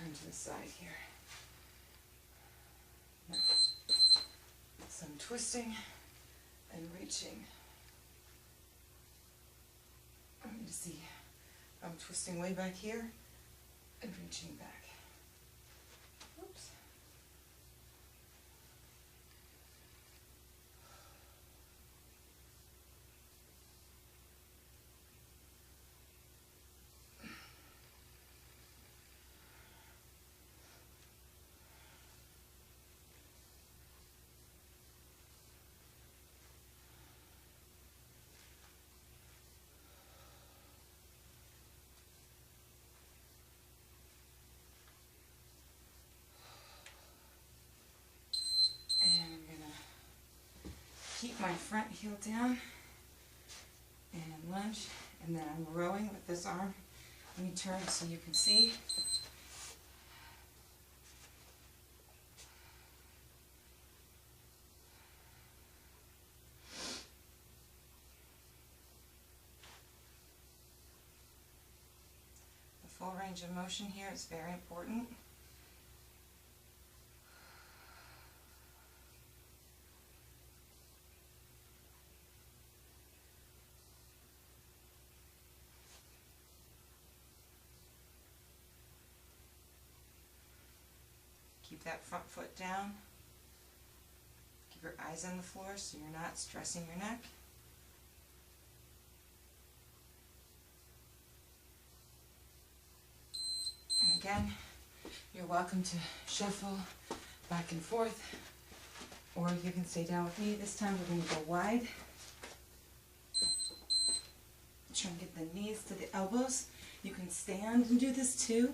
turn to the side here. Now, some twisting and reaching. I want you to see I'm twisting way back here and reaching back. Oops. Keep my front heel down and lunge, and then I'm rowing with this arm. Let me turn so you can see. The full range of motion here is very important. Keep that front foot down. Keep your eyes on the floor so you're not stressing your neck. And again, you're welcome to shuffle back and forth, or you can stay down with me. This time we're going to go wide. Try and get the knees to the elbows. You can stand and do this too,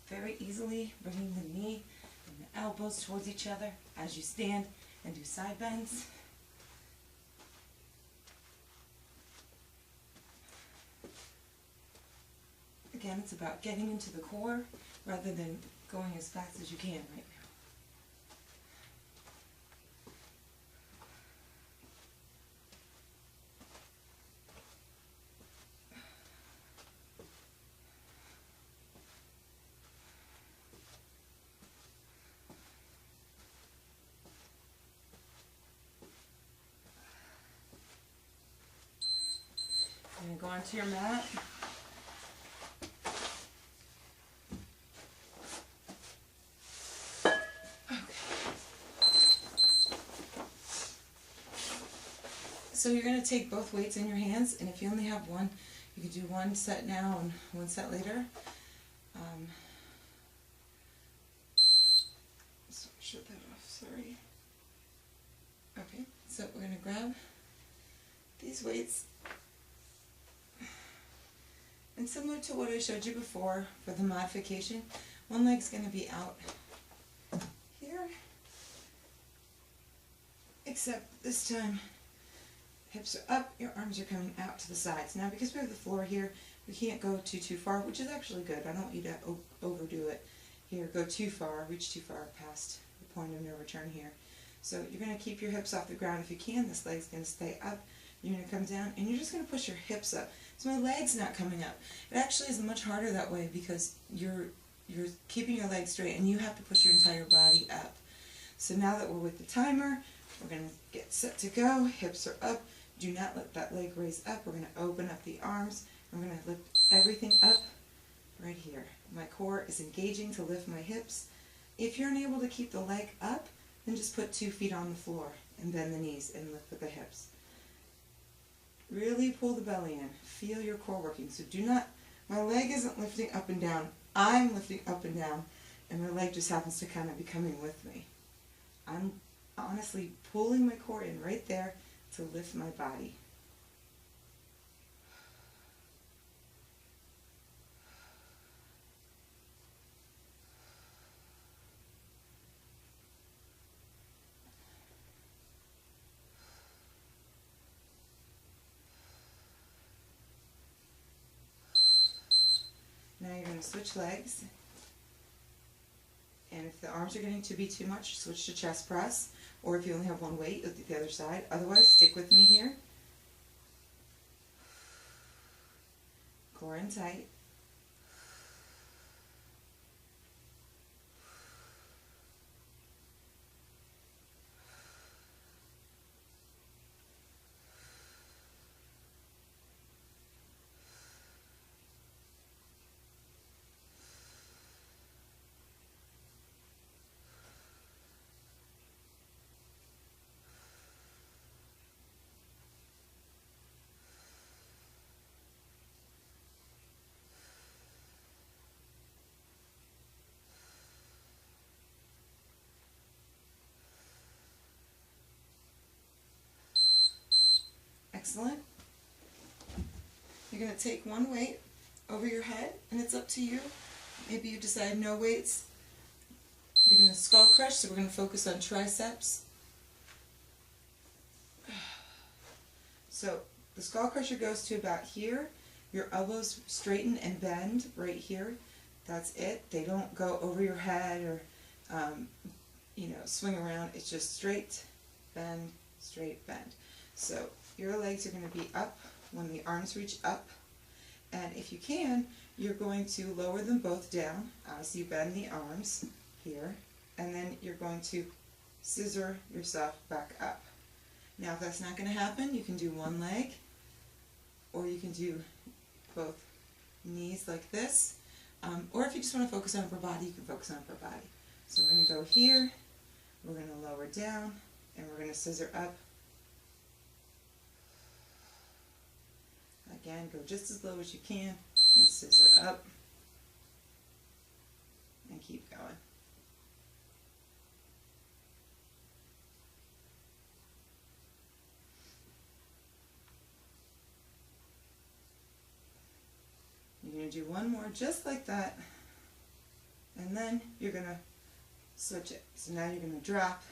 very easily, bringing the knee and the elbows towards each other as you stand and do side bends. Again, it's about getting into the core rather than going as fast as you can right now. You're going to go onto your mat. So you're going to take both weights in your hands, and if you only have one, you can do one set now and one set later. So shut that off, sorry. Okay, so we're going to grab these weights. And similar to what I showed you before for the modification, one leg's going to be out here, except this time hips are up, your arms are coming out to the sides. Now because we have the floor here, we can't go too far, which is actually good. I don't want you to overdo it here, go too far, reach too far past the point of no return here. So you're going to keep your hips off the ground if you can. This leg's going to stay up. You're going to come down, and you're just going to push your hips up. So my leg's not coming up. It actually is much harder that way because you're keeping your legs straight, and you have to push your entire body up. So now that we're with the timer, we're going to get set to go. Hips are up. Do not let that leg raise up. We're going to open up the arms. We're going to lift everything up right here. My core is engaging to lift my hips. If you're unable to keep the leg up, then just put 2 feet on the floor and bend the knees and lift with the hips. Really pull the belly in. Feel your core working. So do not, my leg isn't lifting up and down. I'm lifting up and down, and my leg just happens to kind of be coming with me. I'm honestly pulling my core in right there to lift my body. Now you're going to switch legs, and if the arms are getting to be too much, switch to chest press, or if you only have one weight, look at the other side. Otherwise, stick with me here. Core in tight. Excellent. You're going to take one weight over your head, and it's up to you. Maybe you decide no weights. You're going to skull crush, so we're going to focus on triceps. So the skull crusher goes to about here. Your elbows straighten and bend right here. That's it. They don't go over your head or swing around. It's just straight, bend, straight, bend. So your legs are going to be up when the arms reach up. And if you can, you're going to lower them both down as you bend the arms here. And then you're going to scissor yourself back up. Now if that's not going to happen, you can do one leg, or you can do both knees like this. Or if you just want to focus on upper body, you can focus on upper body. So we're going to go here, we're going to lower down, and we're going to scissor up. Again, go just as low as you can, and scissor up, and keep going. You're going to do one more just like that, and then you're going to switch it. So now you're going to drop,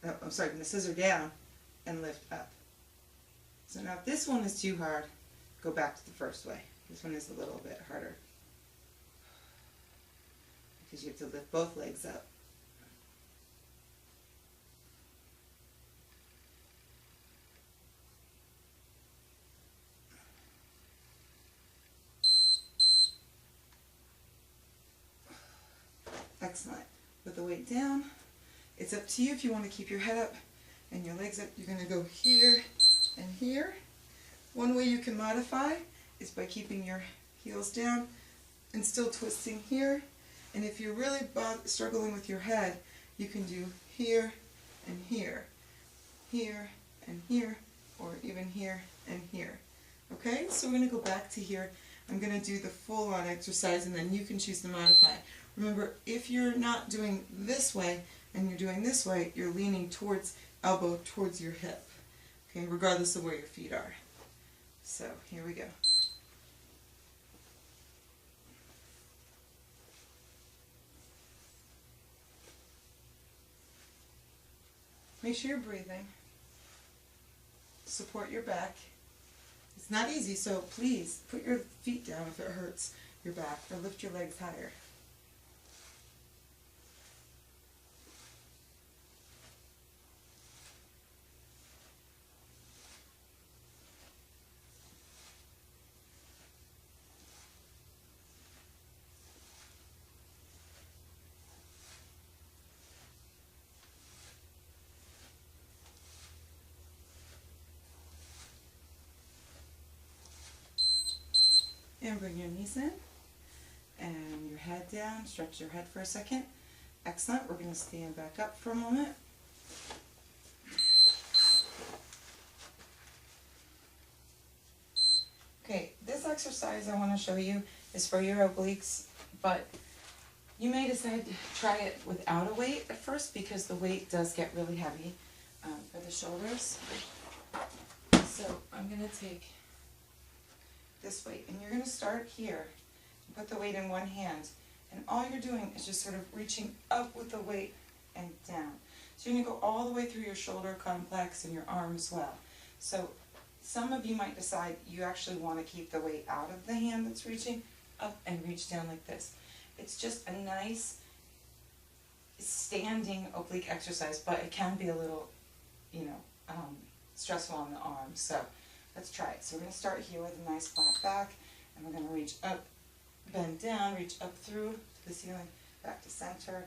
you're going to scissor down and lift up. So now if this one is too hard, go back to the first way. This one is a little bit harder because you have to lift both legs up. Excellent. With the weight down, it's up to you if you want to keep your head up and your legs up. You're going to go here and here. One way you can modify is by keeping your heels down and still twisting here. And if you're really struggling with your head, you can do here and here, here and here, or even here and here. Okay, so we're going to go back to here. I'm going to do the full-on exercise, and then you can choose to modify. Remember, if you're not doing this way and you're doing this way, you're leaning towards elbow towards your hip, okay, regardless of where your feet are. So here we go. Make sure you're breathing. Support your back. It's not easy, so please put your feet down if it hurts your back, or lift your legs higher. And bring your knees in and your head down. Stretch your head for a second. Excellent. We're going to stand back up for a moment. Okay, this exercise I want to show you is for your obliques, but you may decide to try it without a weight at first because the weight does get really heavy for the shoulders. So I'm going to take this weight, and you're going to start here. Put the weight in one hand, and all you're doing is just sort of reaching up with the weight and down. So you're going to go all the way through your shoulder complex and your arm as well. So some of you might decide you actually want to keep the weight out of the hand that's reaching up and reach down like this. It's just a nice standing oblique exercise, but it can be a little, stressful on the arms. So let's try it. So we're going to start here with a nice flat back, and we're going to reach up, bend down, reach up through to the ceiling, back to center.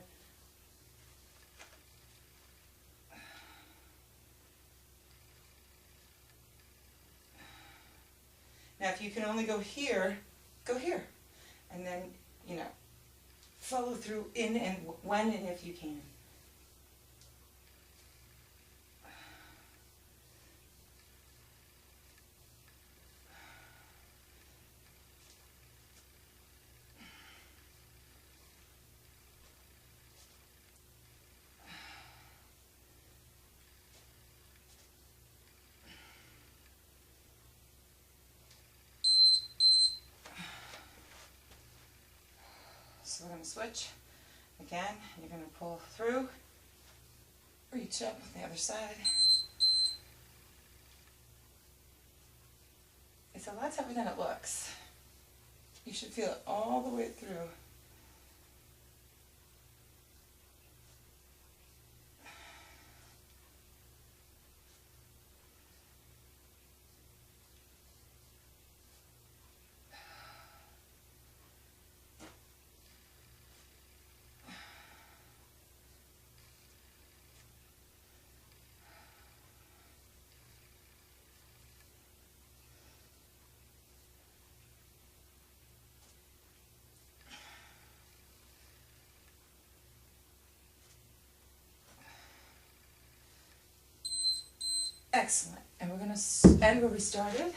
Now if you can only go here, go here. And then, follow through in and when and if you can. So we're going to switch. Again, you're going to pull through, reach up on the other side. It's a lot tougher than it looks. You should feel it all the way through. Excellent. And we're going to end where we started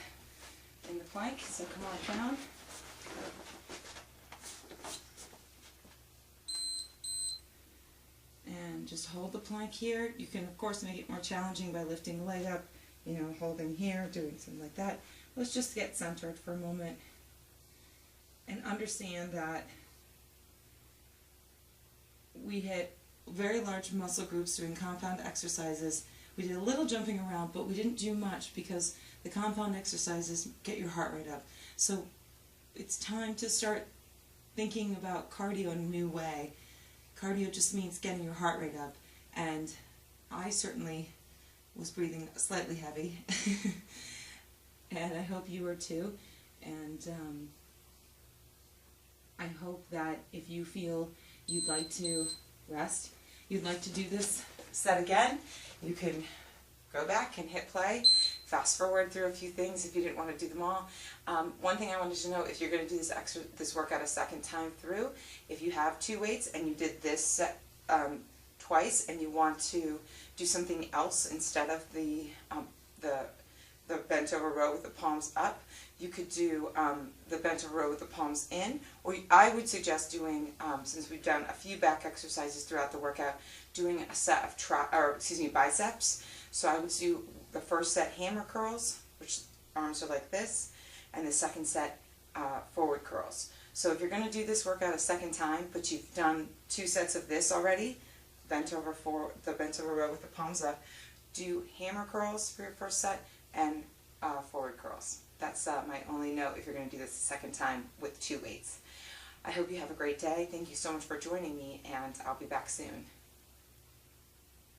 in the plank. So come on down. And just hold the plank here. You can, of course, make it more challenging by lifting the leg up, holding here, doing something like that. Let's just get centered for a moment and understand that we hit very large muscle groups doing compound exercises. We did a little jumping around, but we didn't do much because the compound exercises get your heart rate up. So it's time to start thinking about cardio in a new way. Cardio just means getting your heart rate up, and I certainly was breathing slightly heavy, and I hope you were too. And I hope that if you feel you'd like to rest, you'd like to do this set again, you can go back and hit play, fast forward through a few things if you didn't want to do them all. One thing I wanted to know, if you're going to do this workout a second time through, if you have 2 weights and you did this set twice and you want to do something else instead of the bent over row with the palms up, you could do the bent over row with the palms in, or I would suggest doing, since we've done a few back exercises throughout the workout, doing a set of biceps. So I would do the first set hammer curls, which arms are like this, and the second set forward curls. So if you're going to do this workout a second time, but you've done 2 sets of this already, bent over row with the palms up, do hammer curls for your first set and forward curls. That's my only note if you're going to do this a second time with 2 weights. I hope you have a great day. Thank you so much for joining me, and I'll be back soon.